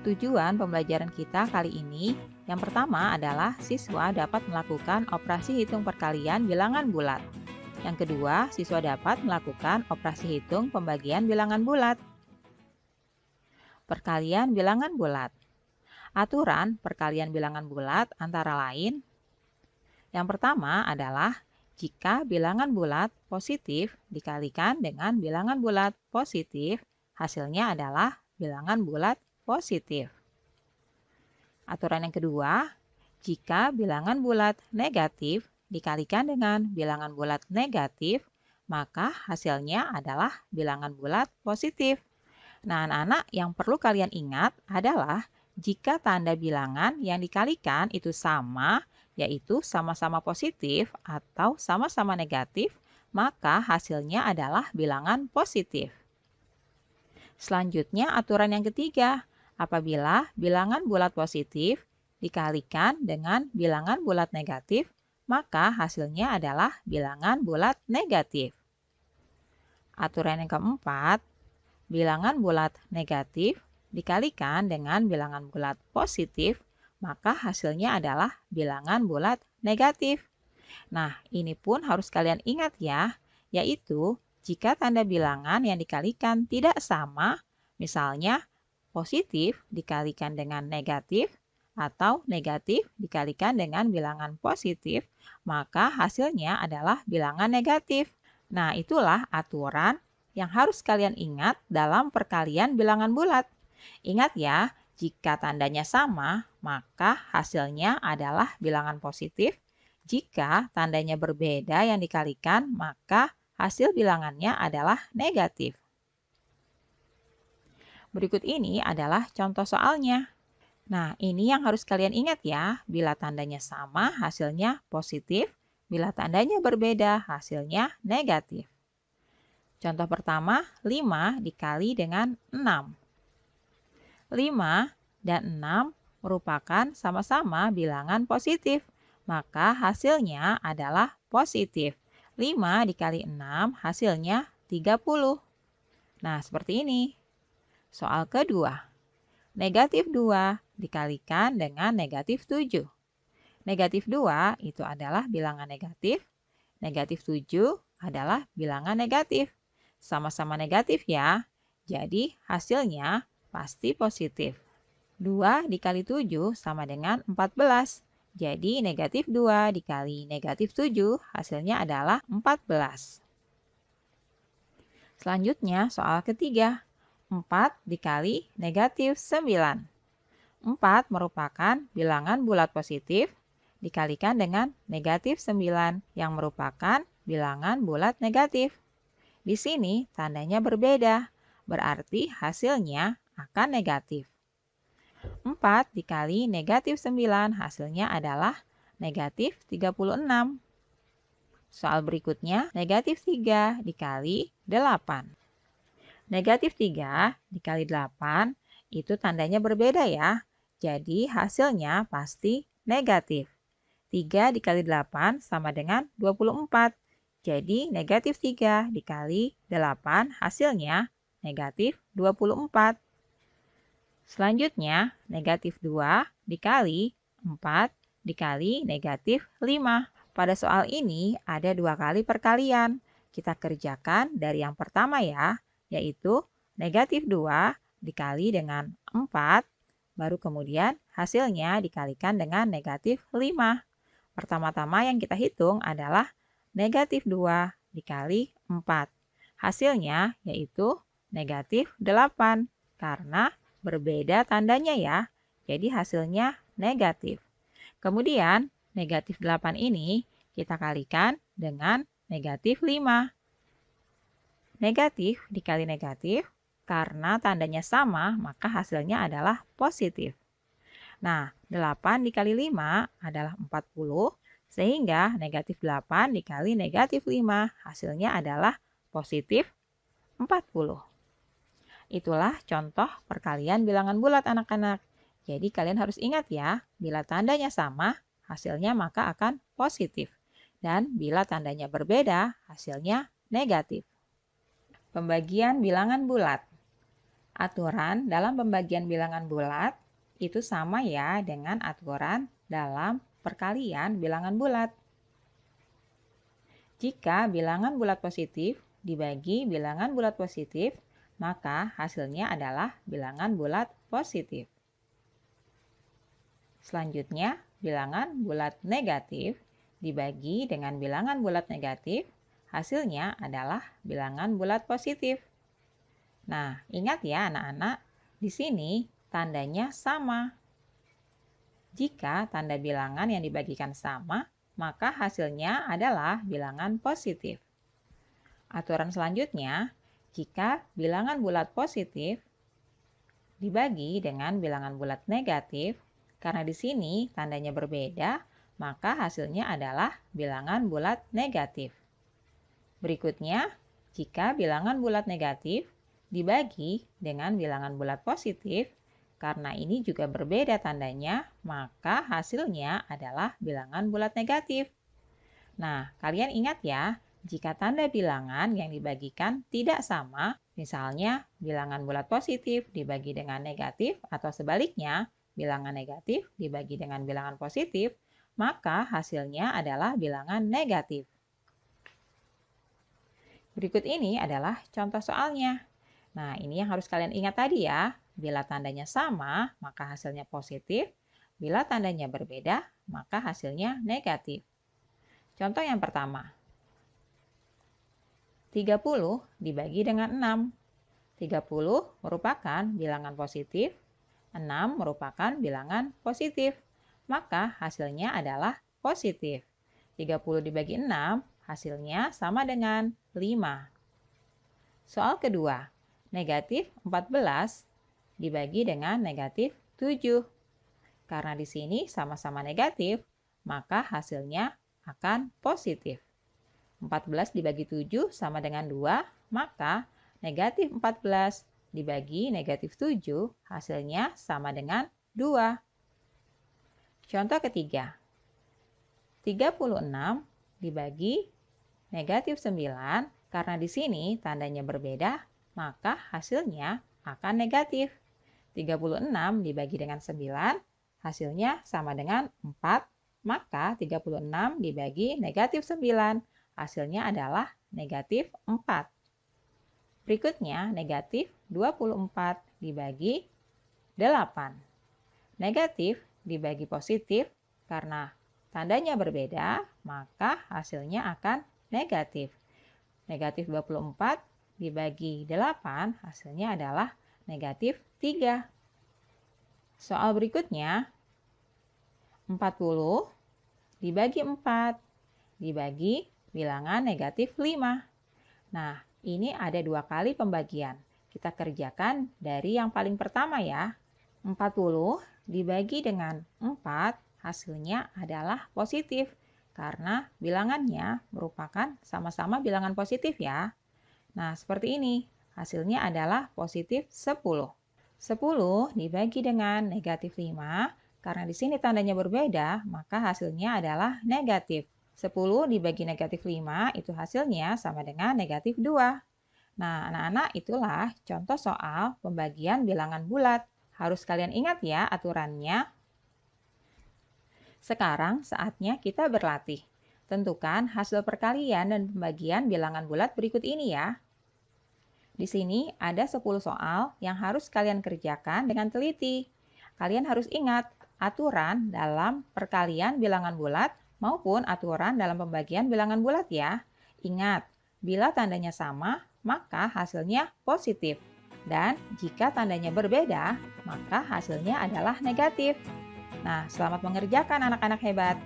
Tujuan pembelajaran kita kali ini yang pertama adalah siswa dapat melakukan operasi hitung perkalian bilangan bulat. Yang kedua, siswa dapat melakukan operasi hitung pembagian bilangan bulat. Perkalian bilangan bulat. Aturan perkalian bilangan bulat antara lain. Yang pertama adalah jika bilangan bulat positif dikalikan dengan bilangan bulat positif, hasilnya adalah bilangan bulat positif. Aturan yang kedua, jika bilangan bulat negatif dikalikan dengan bilangan bulat negatif, maka hasilnya adalah bilangan bulat positif. Nah, anak-anak, yang perlu kalian ingat adalah jika tanda bilangan yang dikalikan itu sama, yaitu sama-sama positif atau sama-sama negatif, maka hasilnya adalah bilangan positif. Selanjutnya, aturan yang ketiga, apabila bilangan bulat positif dikalikan dengan bilangan bulat negatif, maka hasilnya adalah bilangan bulat negatif. Aturan yang keempat, bilangan bulat negatif dikalikan dengan bilangan bulat positif, maka hasilnya adalah bilangan bulat negatif. Nah, ini pun harus kalian ingat ya, yaitu jika tanda bilangan yang dikalikan tidak sama, misalnya positif dikalikan dengan negatif atau negatif dikalikan dengan bilangan positif, maka hasilnya adalah bilangan negatif. Nah, itulah aturan yang harus kalian ingat dalam perkalian bilangan bulat. Ingat ya, jika tandanya sama, maka hasilnya adalah bilangan positif. Jika tandanya berbeda yang dikalikan, maka hasil bilangannya adalah negatif. Berikut ini adalah contoh soalnya. Nah, ini yang harus kalian ingat ya. Bila tandanya sama, hasilnya positif. Bila tandanya berbeda, hasilnya negatif. Contoh pertama, 5 dikali dengan 6. 5 dan 6 merupakan sama-sama bilangan positif, maka hasilnya adalah positif. 5 dikali 6 hasilnya 30. Nah, seperti ini. Soal kedua, negatif 2 dikalikan dengan negatif 7. Negatif 2 itu adalah bilangan negatif, negatif 7 adalah bilangan negatif. Sama-sama negatif ya, jadi hasilnya pasti positif. 2 dikali 7 sama dengan 14. Jadi negatif 2 dikali negatif 7 hasilnya adalah 14. Selanjutnya soal ketiga. 4 dikali negatif 9. 4 merupakan bilangan bulat positif dikalikan dengan negatif 9 yang merupakan bilangan bulat negatif. Di sini tandanya berbeda, berarti hasilnya akan negatif. 4 dikali negatif 9 hasilnya adalah negatif 36. Soal berikutnya, negatif 3 dikali 8. Negatif 3 dikali 8 itu tandanya berbeda ya, jadi hasilnya pasti negatif. 3 dikali 8 sama dengan 24. Jadi negatif 3 dikali 8 hasilnya negatif 24. Selanjutnya negatif 2 dikali 4 dikali negatif 5. Pada soal ini ada 2 kali perkalian. Kita kerjakan dari yang pertama ya, yaitu negatif 2 dikali dengan 4, baru kemudian hasilnya dikalikan dengan negatif 5. Pertama-tama yang kita hitung adalah negatif 2 dikali 4. Hasilnya yaitu negatif 8 karena berbeda tandanya ya. Jadi hasilnya negatif. Kemudian negatif 8 ini kita kalikan dengan negatif 5. Negatif dikali negatif, karena tandanya sama maka hasilnya adalah positif. Nah, 8 dikali 5 adalah 40. Sehingga negatif 8 dikali negatif 5 hasilnya adalah positif 40. Itulah contoh perkalian bilangan bulat anak-anak. Jadi kalian harus ingat ya, bila tandanya sama hasilnya maka akan positif. Dan bila tandanya berbeda hasilnya negatif. Pembagian bilangan bulat. Aturan dalam pembagian bilangan bulat itu sama ya dengan aturan dalam perkalian bilangan bulat. Jika bilangan bulat positif dibagi bilangan bulat positif, maka hasilnya adalah bilangan bulat positif. Selanjutnya, bilangan bulat negatif dibagi dengan bilangan bulat negatif, hasilnya adalah bilangan bulat positif. Nah, ingat ya anak-anak, di sini tandanya sama. Jika tanda bilangan yang dibagikan sama, maka hasilnya adalah bilangan positif. Aturan selanjutnya, jika bilangan bulat positif dibagi dengan bilangan bulat negatif, karena di sini tandanya berbeda, maka hasilnya adalah bilangan bulat negatif. Berikutnya, jika bilangan bulat negatif dibagi dengan bilangan bulat positif, karena ini juga berbeda tandanya, maka hasilnya adalah bilangan bulat negatif. Nah, kalian ingat ya, jika tanda bilangan yang dibagikan tidak sama, misalnya bilangan bulat positif dibagi dengan negatif atau sebaliknya, bilangan negatif dibagi dengan bilangan positif, maka hasilnya adalah bilangan negatif. Berikut ini adalah contoh soalnya. Nah, ini yang harus kalian ingat tadi ya. Bila tandanya sama, maka hasilnya positif. Bila tandanya berbeda, maka hasilnya negatif. Contoh yang pertama. 30 dibagi dengan 6. 30 merupakan bilangan positif, 6 merupakan bilangan positif. Maka hasilnya adalah positif. 30 dibagi 6, hasilnya sama dengan 5. Soal kedua, negatif 14 dibagi dengan negatif 7. Karena di sini sama-sama negatif, maka hasilnya akan positif. 14 dibagi 7 sama dengan 2, maka negatif 14 dibagi negatif 7 hasilnya sama dengan 2. Contoh ketiga, 36 dibagi negatif 9, karena di sini tandanya berbeda, maka hasilnya akan negatif. 36 dibagi dengan 9, hasilnya sama dengan 4, maka 36 dibagi negatif 9, hasilnya adalah negatif 4. Berikutnya, negatif 24 dibagi 8. Negatif dibagi positif, karena tandanya berbeda, maka hasilnya akan negatif. Negatif 24 dibagi 8, hasilnya adalah negatif 3. Soal berikutnya, 40 dibagi 4 dibagi bilangan negatif 5. Nah, ini ada 2 kali pembagian. Kita kerjakan dari yang paling pertama ya. 40 dibagi dengan 4, hasilnya adalah positif. Karena bilangannya merupakan sama-sama bilangan positif ya. Nah, seperti ini. Hasilnya adalah positif 10. 10 dibagi dengan negatif 5. Karena di sini tandanya berbeda, maka hasilnya adalah negatif. 10 dibagi negatif 5 itu hasilnya sama dengan negatif 2. Nah, anak-anak itulah contoh soal pembagian bilangan bulat. Harus kalian ingat ya aturannya. Sekarang saatnya kita berlatih. Tentukan hasil perkalian dan pembagian bilangan bulat berikut ini ya. Di sini ada 10 soal yang harus kalian kerjakan dengan teliti. Kalian harus ingat aturan dalam perkalian bilangan bulat maupun aturan dalam pembagian bilangan bulat ya. Ingat, bila tandanya sama, maka hasilnya positif. Dan jika tandanya berbeda, maka hasilnya adalah negatif. Nah, selamat mengerjakan anak-anak hebat.